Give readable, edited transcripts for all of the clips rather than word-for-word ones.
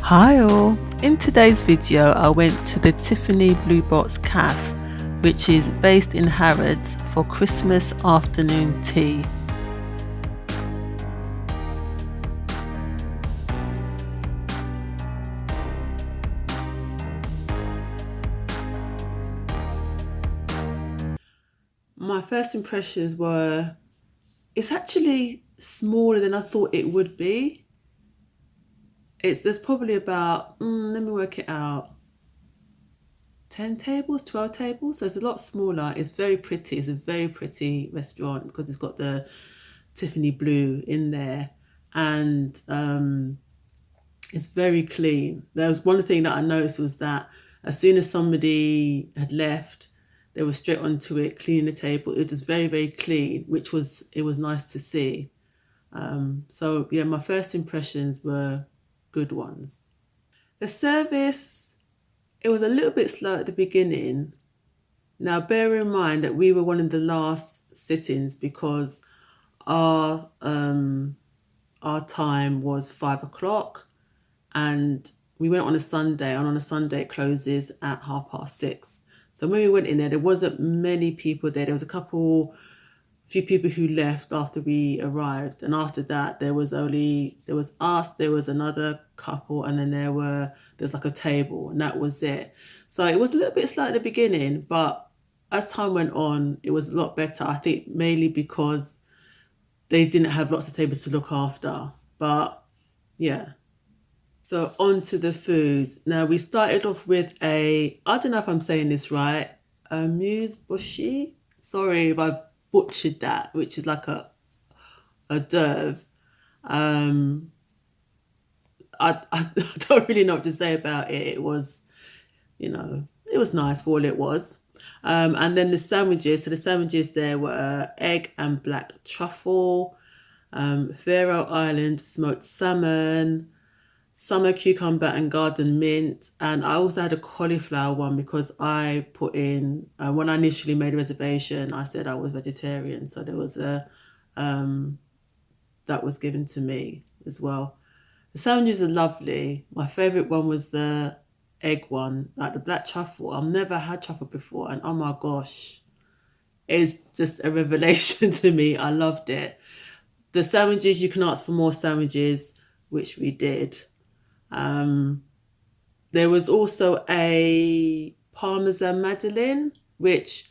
Hi all! In today's video I went to the Tiffany Blue Box Cafe, which is based in Harrods, for Christmas afternoon tea. My first impressions were, it's actually smaller than I thought it would be. There's probably about, let me work it out, 10 tables, 12 tables, so it's a lot smaller. It's very pretty. It's a very pretty restaurant because it's got the Tiffany blue in there, and it's very clean. There was one thing that I noticed was that as soon as somebody had left, they were straight onto it, cleaning the table. It was very, very clean, which was nice to see. So yeah, my first impressions were good ones. The service, it was a little bit slow at the beginning. Now bear in mind that we were one of the last sittings because our time was 5 o'clock, and we went on a Sunday, and on a Sunday it closes at 6:30. So when we went in there wasn't many people there. There was few people who left after we arrived, and after that there was us, there was another couple, and then there's like a table, and that was it. So it was a little bit slow at the beginning, but as time went on it was a lot better. I think mainly because they didn't have lots of tables to look after. But yeah. So on to the food. Now we started off with I don't know if I'm saying this right, amuse bouche. Sorry if I butchered that, which is like a d'oeuvre. I don't really know what to say about it. It was, it was nice for all it was. And then the sandwiches. So the sandwiches there were egg and black truffle, Faroe Island smoked salmon, summer cucumber and garden mint. And I also had a cauliflower one because I put in, when I initially made a reservation, I said I was vegetarian. So there was that was given to me as well. The sandwiches are lovely. My favourite one was the egg one, like the black truffle. I've never had truffle before, and oh my gosh, it's just a revelation to me. I loved it. The sandwiches, you can ask for more sandwiches, which we did. There was also a Parmesan Madeleine, which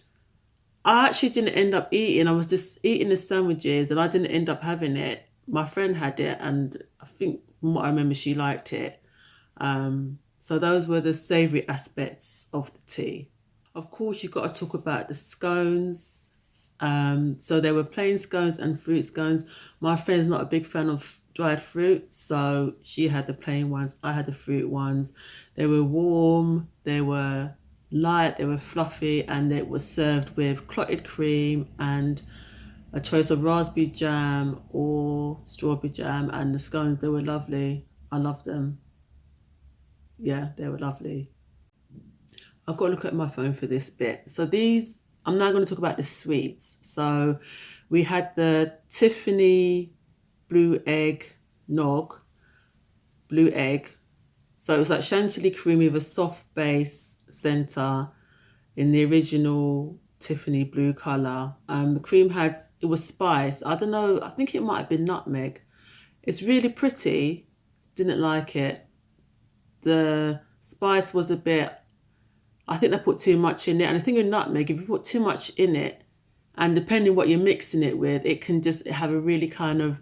I actually didn't end up eating. I was just eating the sandwiches and I didn't end up having it. My friend had it, and I think from what I remember, she liked it. So those were the savoury aspects of the tea. Of course, you've got to talk about the scones. So there were plain scones and fruit scones. My friend's not a big fan of dried fruit, so she had the plain ones. I had the fruit ones. They were warm, they were light, they were fluffy, and it was served with clotted cream and a choice of raspberry jam or strawberry jam. And the scones, they were lovely. I loved them. Yeah, they were lovely. I've got to look at my phone for this bit. So I'm now going to talk about the sweets. So we had the Tiffany blue egg nog, blue egg. So it was like chantilly cream with a soft base center in the original Tiffany blue color. The cream it was spiced. I don't know, I think it might have been nutmeg. It's really pretty. Didn't like it. The spice was a bit, I think they put too much in it. And the thing with nutmeg, if you put too much in it, and depending what you're mixing it with, it can just have a really kind of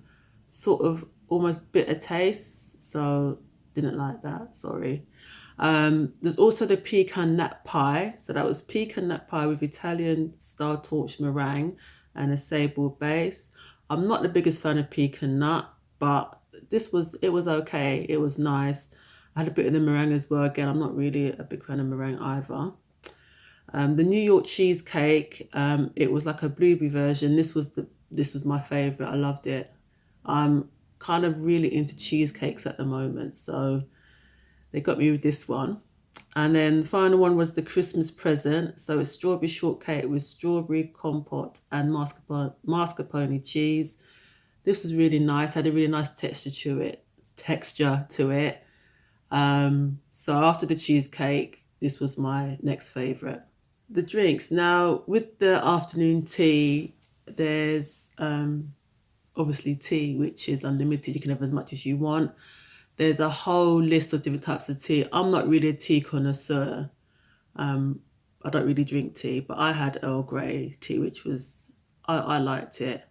sort of almost bitter taste. So didn't like that, sorry. There's also the pecan nut pie. So that was pecan nut pie with Italian style torch meringue and a sable base. I'm not the biggest fan of pecan nut, but it was okay. It was nice. I had a bit of the meringue as well. Again, I'm not really a big fan of meringue either. The New York cheesecake, it was like a blueberry version. This was my favorite. I loved it. I'm kind of really into cheesecakes at the moment, so they got me with this one. And then the final one was the Christmas present. So it's strawberry shortcake with strawberry compote and mascarpone cheese. This was really nice. Had a really nice texture to it. So after the cheesecake, this was my next favourite. The drinks. Now, with the afternoon tea, there's obviously tea, which is unlimited. You can have as much as you want. There's a whole list of different types of tea. I'm not really a tea connoisseur. I don't really drink tea, but I had Earl Grey tea, which was, I liked it.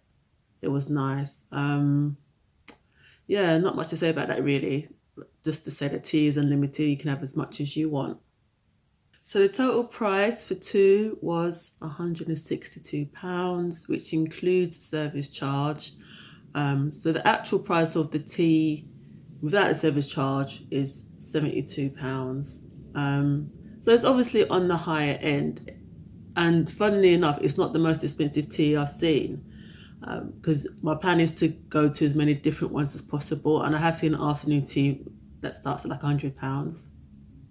It was nice. Yeah, not much to say about that really. Just to say that tea is unlimited. You can have as much as you want. So the total price for two was £162, which includes service charge. So the actual price of the tea without the service charge is £72. So it's obviously on the higher end. And funnily enough, it's not the most expensive tea I've seen because my plan is to go to as many different ones as possible. And I have seen an afternoon tea that starts at like £100.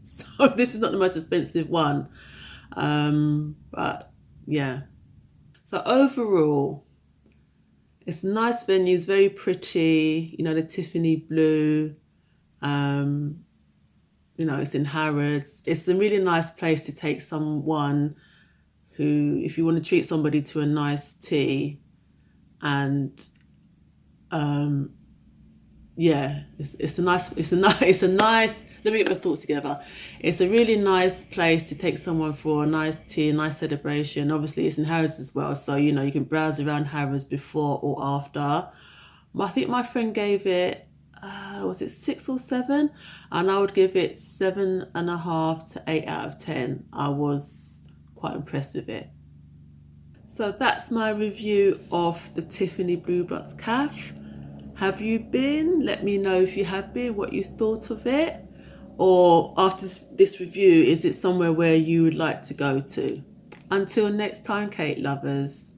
So this is not the most expensive one. But yeah. So overall, it's a nice venue, it's very pretty, the Tiffany blue, it's in Harrods. It's a really nice place to take someone who, if you want to treat somebody to a nice tea and yeah, it's a nice, let me get my thoughts together. It's a really nice place to take someone for a nice tea, a nice celebration. Obviously it's in Harrods as well, so you can browse around Harrods before or after. I think my friend gave it was it 6 or 7, and I would give it 7.5 to 8 out of 10. I was quite impressed with it. So that's my review of the Tiffany Blue Box Cafe. Have you been? Let me know if you have been, what you thought of it. Or after this review, is it somewhere where you would like to go to? Until next time, Cake lovers.